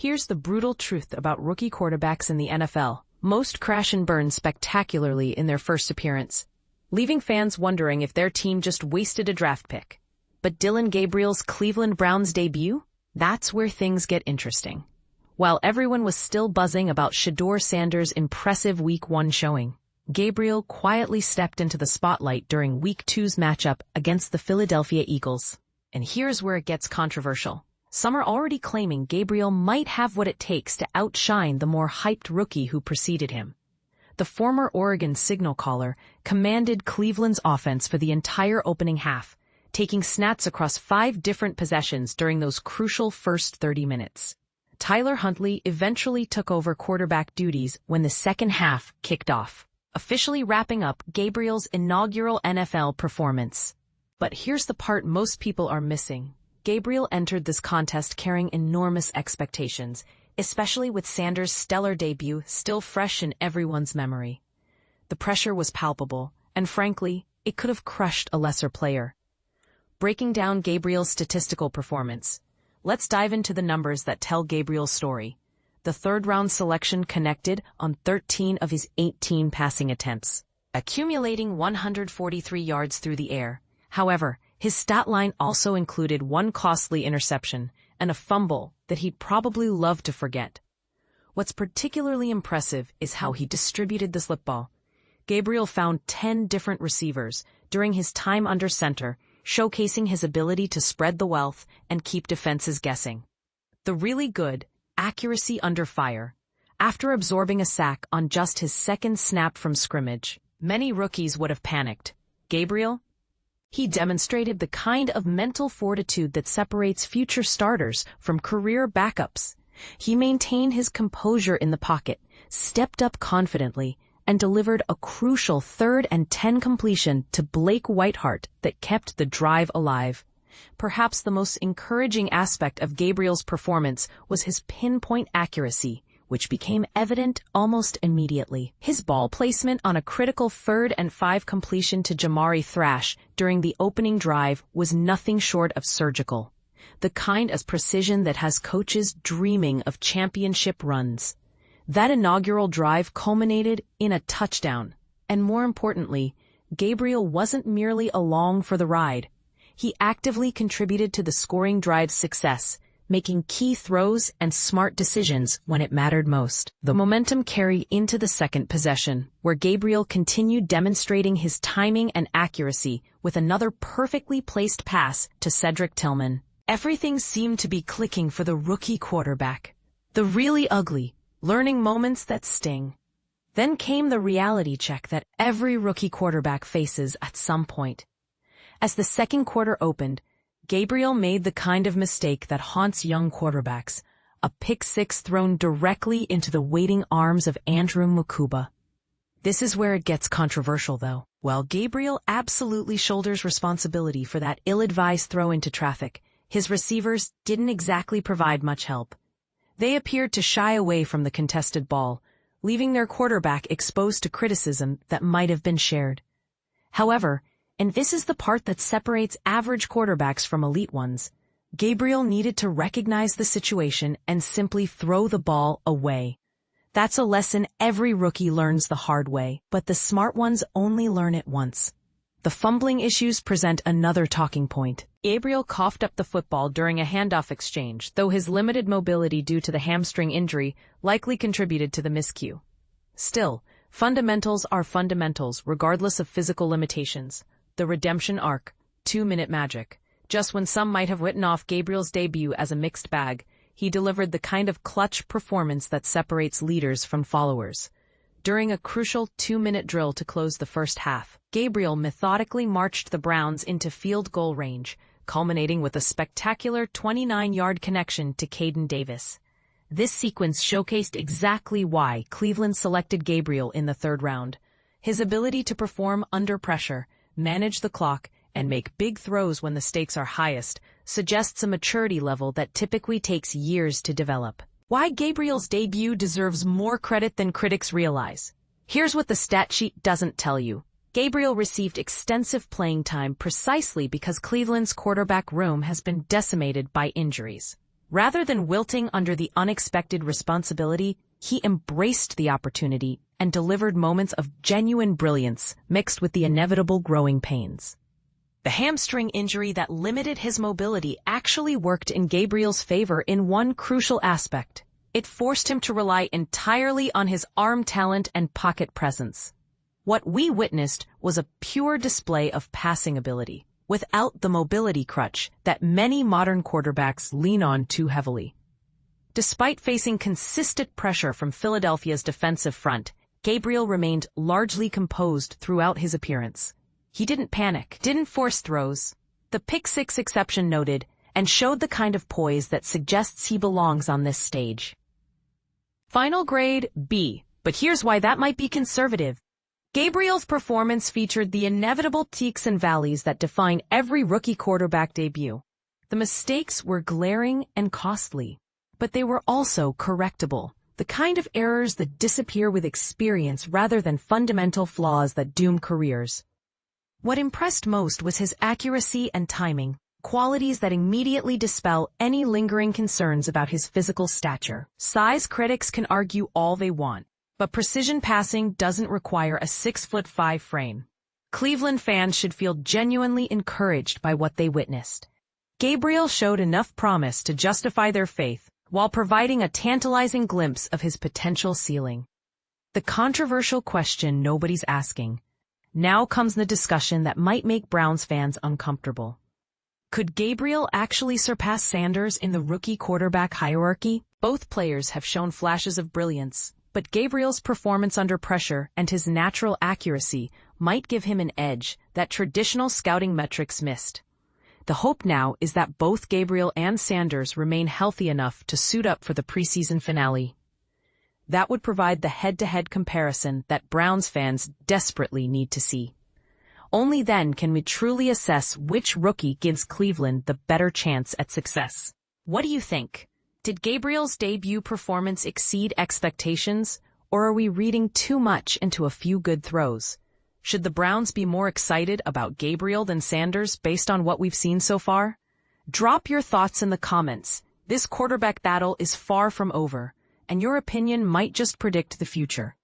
Here's the brutal truth about rookie quarterbacks in the NFL. Most crash and burn spectacularly in their first appearance, leaving fans wondering if their team just wasted a draft pick. But Dillon Gabriel's Cleveland Browns debut? That's where things get interesting. While everyone was still buzzing about Shedeur Sanders' impressive Week 1 showing, Gabriel quietly stepped into the spotlight during Week 2's matchup against the Philadelphia Eagles. And here's where it gets controversial. Some are already claiming Gabriel might have what it takes to outshine the more hyped rookie who preceded him. The former Oregon signal caller commanded Cleveland's offense for the entire opening half, taking snaps across 5 different possessions during those crucial first 30 minutes. Tyler Huntley eventually took over quarterback duties when the second half kicked off, officially wrapping up Gabriel's inaugural NFL performance. But here's the part most people are missing. Gabriel entered this contest carrying enormous expectations, especially with Sanders' stellar debut still fresh in everyone's memory. The pressure was palpable, and frankly, it could have crushed a lesser player. Breaking down Gabriel's statistical performance, let's dive into the numbers that tell Gabriel's story. The third-round selection connected on 13 of his 18 passing attempts, accumulating 143 yards through the air. However, his stat line also included 1 costly interception and a fumble that he'd probably love to forget. What's particularly impressive is how he distributed the football. Gabriel found 10 different receivers during his time under center, showcasing his ability to spread the wealth and keep defenses guessing. The really good accuracy under fire. After absorbing a sack on just his second snap from scrimmage, many rookies would have panicked. Gabriel? He demonstrated the kind of mental fortitude that separates future starters from career backups. He maintained his composure in the pocket, stepped up confidently, and delivered a crucial 3rd and 10 completion to Blake Whiteheart that kept the drive alive. Perhaps the most encouraging aspect of Gabriel's performance was his pinpoint accuracy, which became evident almost immediately. His ball placement on a critical 3rd and 5 completion to Jamari Thrash during the opening drive was nothing short of surgical. The kind of precision that has coaches dreaming of championship runs. That inaugural drive culminated in a touchdown. And more importantly, Gabriel wasn't merely along for the ride. He actively contributed to the scoring drive's success, making key throws and smart decisions when it mattered most. The momentum carried into the second possession, where Gabriel continued demonstrating his timing and accuracy with another perfectly placed pass to Cedric Tillman. Everything seemed to be clicking for the rookie quarterback. The really ugly, learning moments that sting. Then came the reality check that every rookie quarterback faces at some point. As the second quarter opened, Gabriel made the kind of mistake that haunts young quarterbacks, a pick six thrown directly into the waiting arms of Andrew Mukuba. This is where it gets controversial, though. While Gabriel absolutely shoulders responsibility for that ill-advised throw into traffic, his receivers didn't exactly provide much help. They appeared to shy away from the contested ball, leaving their quarterback exposed to criticism that might have been shared. However, and this is the part that separates average quarterbacks from elite ones, Gabriel needed to recognize the situation and simply throw the ball away. That's a lesson every rookie learns the hard way, but the smart ones only learn it once. The fumbling issues present another talking point. Gabriel coughed up the football during a handoff exchange, though his limited mobility due to the hamstring injury likely contributed to the miscue. Still, fundamentals are fundamentals regardless of physical limitations. The redemption arc, 2-minute magic. Just when some might have written off Gabriel's debut as a mixed bag, he delivered the kind of clutch performance that separates leaders from followers. During a crucial 2-minute drill to close the first half, Gabriel methodically marched the Browns into field goal range, culminating with a spectacular 29-yard connection to Caden Davis. This sequence showcased exactly why Cleveland selected Gabriel in the 3rd round. His ability to perform under pressure, manage the clock, and make big throws when the stakes are highest suggests a maturity level that typically takes years to develop. Why Gabriel's debut deserves more credit than critics realize. Here's what the stat sheet doesn't tell you. Gabriel received extensive playing time precisely because Cleveland's quarterback room has been decimated by injuries. Rather than wilting under the unexpected responsibility, he embraced the opportunity and delivered moments of genuine brilliance mixed with the inevitable growing pains. The hamstring injury that limited his mobility actually worked in Gabriel's favor in one crucial aspect. It forced him to rely entirely on his arm talent and pocket presence. What we witnessed was a pure display of passing ability, without the mobility crutch that many modern quarterbacks lean on too heavily. Despite facing consistent pressure from Philadelphia's defensive front, Gabriel remained largely composed throughout his appearance. He didn't panic, didn't force throws. The pick-six exception noted, and showed the kind of poise that suggests he belongs on this stage. Final grade, B, but here's why that might be conservative. Gabriel's performance featured the inevitable peaks and valleys that define every rookie quarterback debut. The mistakes were glaring and costly, but they were also correctable. The kind of errors that disappear with experience rather than fundamental flaws that doom careers. What impressed most was his accuracy and timing, qualities that immediately dispel any lingering concerns about his physical stature. Size critics can argue all they want, but precision passing doesn't require a 6'5" frame. Cleveland fans should feel genuinely encouraged by what they witnessed. Gabriel showed enough promise to justify their faith, while providing a tantalizing glimpse of his potential ceiling. The controversial question nobody's asking. Now comes the discussion that might make Browns fans uncomfortable. Could Gabriel actually surpass Sanders in the rookie quarterback hierarchy? Both players have shown flashes of brilliance, but Gabriel's performance under pressure and his natural accuracy might give him an edge that traditional scouting metrics missed. The hope now is that both Gabriel and Sanders remain healthy enough to suit up for the preseason finale. That would provide the head-to-head comparison that Browns fans desperately need to see. Only then can we truly assess which rookie gives Cleveland the better chance at success. What do you think? Did Gabriel's debut performance exceed expectations, or are we reading too much into a few good throws? Should the Browns be more excited about Gabriel than Sanders based on what we've seen so far? Drop your thoughts in the comments. This quarterback battle is far from over, and your opinion might just predict the future.